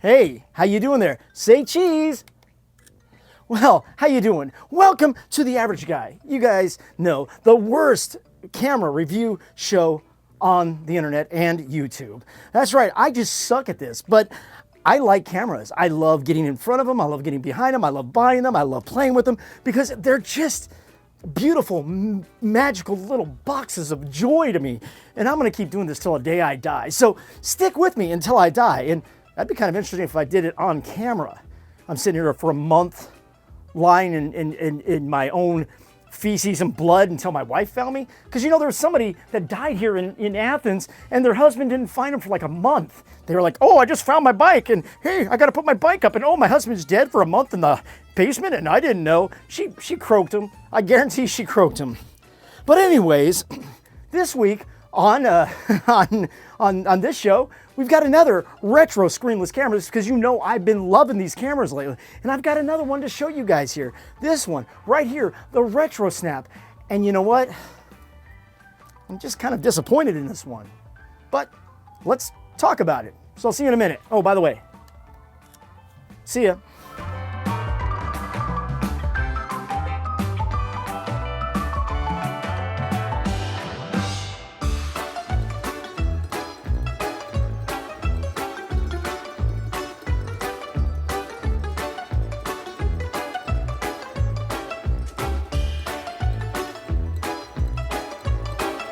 Hey, how you doing there? Say cheese. Well, how you doing? Welcome to The Average Guy. You guys know the worst camera review show on the internet and YouTube. That's right, I just suck at this, but I like cameras. I love getting in front of them, I love getting behind them, I love buying them, I love playing with them because they're just beautiful, magical little boxes of joy to me. And I'm gonna keep doing this till the day I die. So stick with me until I die. And that'd be kind of interesting if I did it on camera. I'm sitting here for a month lying in my own feces and blood until my wife found me. Because you know, there was somebody that died here in Athens and their husband didn't find him for like a month. They were like, oh, I just found my bike and hey, I gotta put my bike up, and oh, my husband's dead for a month in the basement and I didn't know. She croaked him. I guarantee she croaked him. But anyways, this week on this show, we've got another retro screenless camera because you know I've been loving these cameras lately. And I've got another one to show you guys here. This one right here, the Retro Snap. And you know what? I'm just kind of disappointed in this one. But let's talk about it. So I'll see you in a minute. Oh, by the way, see ya.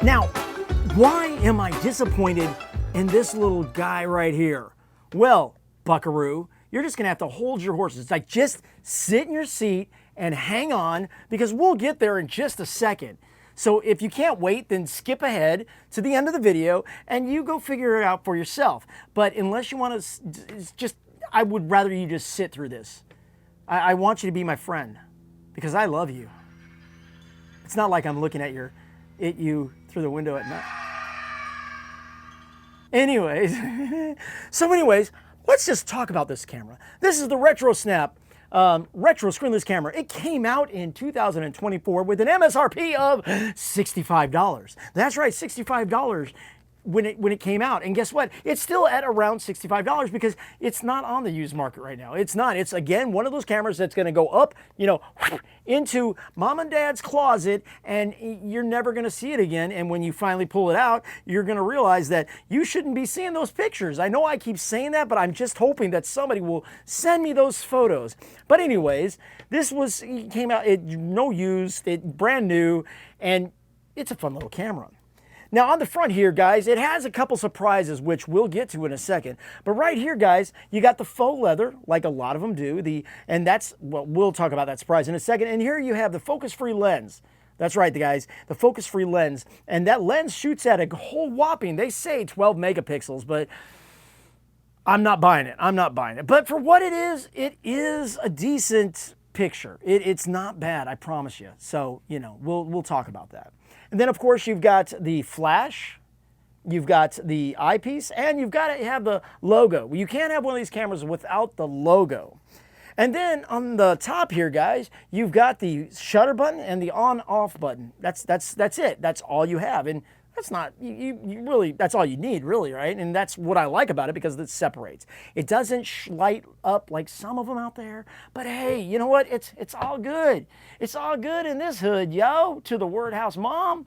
Now, why am I disappointed in this little guy right here? Well, buckaroo, you're just gonna have to hold your horses. It's like just sit in your seat and hang on because we'll get there in just a second. So if you can't wait, then skip ahead to the end of the video and you go figure it out for yourself. But unless you want to, I would rather you just sit through this. I want you to be my friend because I love you. It's not like I'm looking at you through the window at night. Anyways, let's just talk about this camera. This is the Retro Snap retro screenless camera. It came out in 2024 with an MSRP of $65. That's right, $65 when it came out. And guess what? It's still at around $65 because it's not on the used market right now. It's not. It's, again, one of those cameras that's going to go up, you know, into mom and dad's closet and you're never going to see it again. And when you finally pull it out, you're going to realize that you shouldn't be seeing those pictures. I know I keep saying that, but I'm just hoping that somebody will send me those photos. But anyways, it came out, no used, brand new, and it's a fun little camera. Now on the front here, guys, it has a couple surprises, which we'll get to in a second. But right here, guys, you got the faux leather, like a lot of them do. And that's, well, we'll talk about that surprise in a second. And here you have the focus-free lens. That's right, guys, the focus-free lens. And that lens shoots at a whole whopping, they say 12 megapixels, but I'm not buying it. I'm not buying it. But for what it is a decent picture. It's not bad, I promise you. So, you know, we'll talk about that. And then, of course, you've got the flash, you've got the eyepiece, and you've got to have the logo. You can't have one of these cameras without the logo. And then on the top here, guys, you've got the shutter button and the on-off button. That's it. That's all you have. And that's not, you really, that's all you need, really, right? And that's what I like about it because it separates. It doesn't light up like some of them out there, but hey, you know what? It's all good. It's all good in this hood, yo, to the word house mom.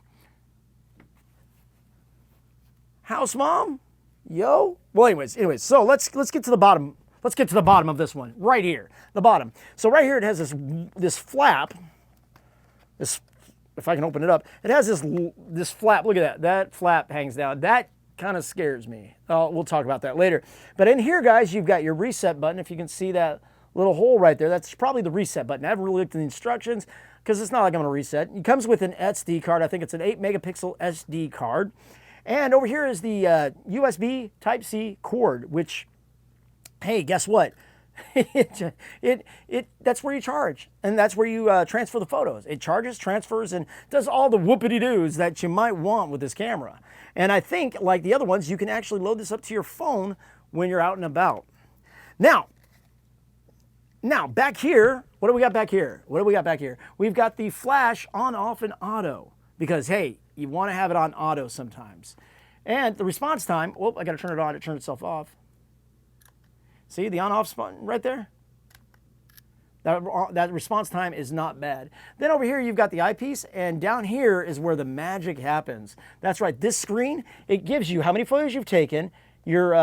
House mom, yo. Well, anyways, so let's get to the bottom. Let's get to the bottom of this one, right here, the bottom. So right here it has this flap, if I can open it up, it has this flap. Look at that. That flap hangs down. That kind of scares me. We'll talk about that later. But in here, guys, you've got your reset button. If you can see that little hole right there, that's probably the reset button. I haven't really looked at the instructions because it's not like I'm going to reset. It comes with an SD card. I think it's an 8 megapixel SD card. And over here is the USB Type-C cord, which, hey, guess what? That's where you charge, and that's where you transfer the photos. It charges, transfers, and does all the whoopity-doos that you might want with this camera. And I think, like the other ones, you can actually load this up to your phone when you're out and about. Now, back here, what do we got back here? We've got the flash on, off, and auto, because, hey, you want to have it on auto sometimes. And the response time, I got to turn it on, it turned itself off. See the on-off button right there? That response time is not bad. Then over here, you've got the eyepiece, and down here is where the magic happens. That's right, this screen, it gives you how many photos you've taken, your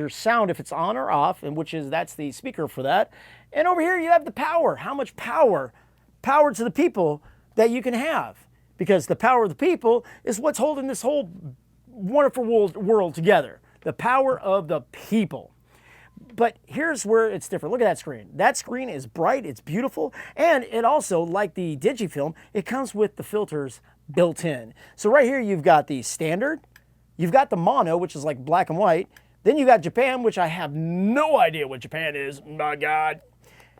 sound if it's on or off, and that's the speaker for that. And over here, you have the power. How much power? Power to the people that you can have. Because the power of the people is what's holding this whole wonderful world together. The power of the people. But here's where it's different. Look at that screen. That screen is bright, it's beautiful, and it also, like the Digifilm, it comes with the filters built in. So right here you've got the standard, you've got the mono, which is like black and white, then you got Japan, which I have no idea what Japan is, my God.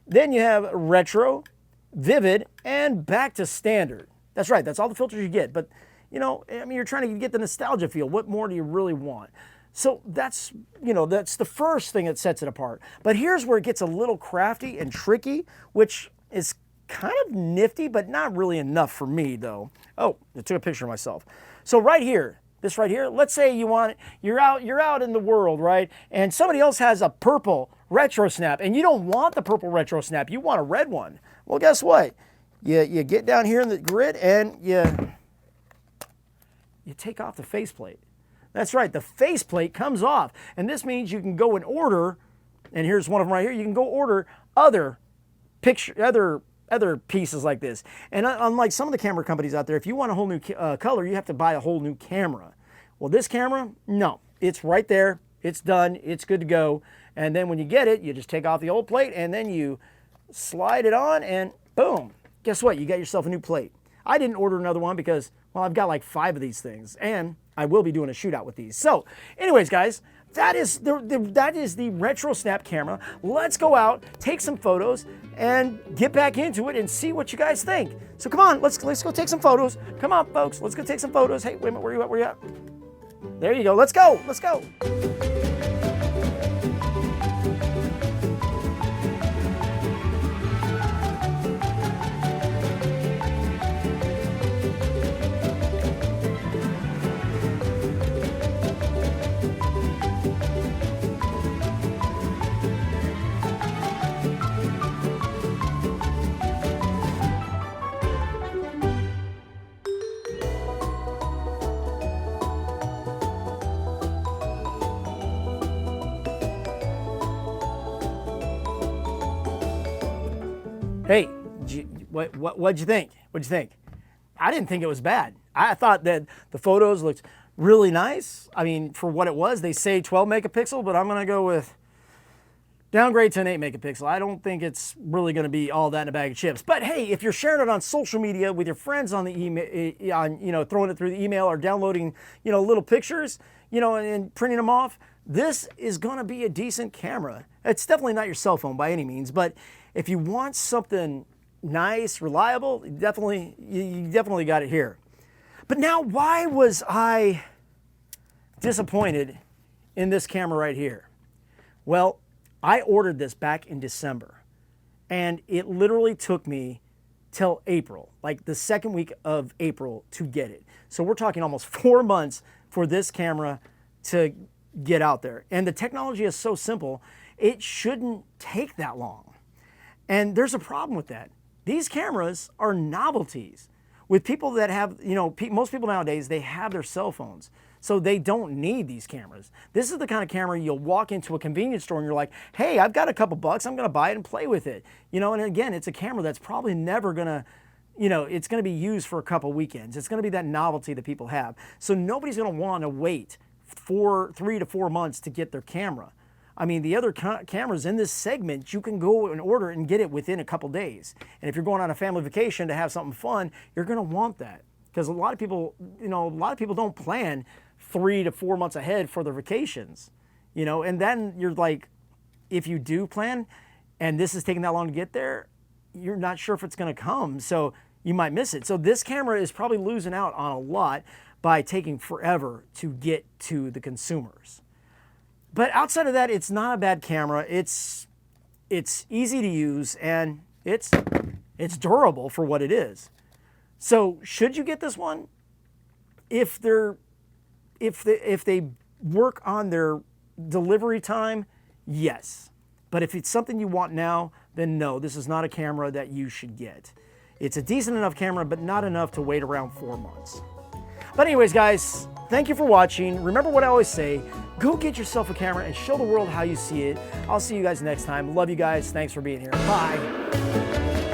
Then you have retro, vivid, and back to standard. That's right, that's all the filters you get. But, you know, I mean, you're trying to get the nostalgia feel. What more do you really want? So that's, you know, that's the first thing that sets it apart. But here's where it gets a little crafty and tricky, which is kind of nifty, but not really enough for me, though. Oh, I took a picture of myself. So right here, this right here, let's say you're out in the world, right? And somebody else has a purple retro snap, and you don't want the purple retro snap, you want a red one. Well, guess what? You get down here in the grid and you take off the faceplate. That's right, the faceplate comes off. And this means you can go and order, and here's one of them right here, you can go order other pieces like this. And unlike some of the camera companies out there, if you want a whole new color, you have to buy a whole new camera. Well, this camera, no, it's right there, it's done, it's good to go. And then when you get it, you just take off the old plate and then you slide it on and boom, guess what? You got yourself a new plate. I didn't order another one because, well, I've got like 5 of these things, and I will be doing a shootout with these. So, anyways, guys, that is the Retro Snap camera. Let's go out, take some photos, and get back into it and see what you guys think. So come on, let's go take some photos. Come on, folks, let's go take some photos. Hey, wait a minute, where you at? Where you at? There you go. Let's go. Let's go. Hey, what'd you think? What'd you think? I didn't think it was bad. I thought that the photos looked really nice. I mean, for what it was, they say 12 megapixel, but I'm gonna go with downgrade to an 8 megapixel. I don't think it's really gonna be all that in a bag of chips. But hey, if you're sharing it on social media with your friends on the email, throwing it through the email or downloading, little pictures, and printing them off, this is gonna be a decent camera. It's definitely not your cell phone by any means, but if you want something nice, reliable, you definitely got it here. But now, why was I disappointed in this camera right here? Well, I ordered this back in December, and it literally took me till April, like the second week of April, to get it. So we're talking almost 4 months for this camera to get out there. And the technology is so simple, it shouldn't take that long. And there's a problem with that. These cameras are novelties. With people that have, most people nowadays, they have their cell phones. So they don't need these cameras. This is the kind of camera you'll walk into a convenience store and you're like, hey, I've got a couple bucks, I'm gonna buy it and play with it. And again, it's a camera that's probably never gonna, it's gonna be used for a couple weekends. It's gonna be that novelty that people have. So nobody's gonna wanna wait 3 to 4 months to get their camera. I mean, the other cameras in this segment, you can go and order it and get it within a couple days. And if you're going on a family vacation to have something fun, you're gonna want that. Because a lot of people don't plan 3 to 4 months ahead for their vacations. And then you're like, if you do plan, and this is taking that long to get there, you're not sure if it's gonna come, so you might miss it. So this camera is probably losing out on a lot by taking forever to get to the consumers. But outside of that, it's not a bad camera. It's easy to use, and it's durable for what it is. So should you get this one? If they work on their delivery time Yes. But if it's something you want now, then no, this is not a camera that you should get. It's a decent enough camera, but not enough to wait around 4 months. But anyways, guys, thank you for watching. Remember what I always say, go get yourself a camera and show the world how you see it. I'll see you guys next time. Love you guys. Thanks for being here. Bye.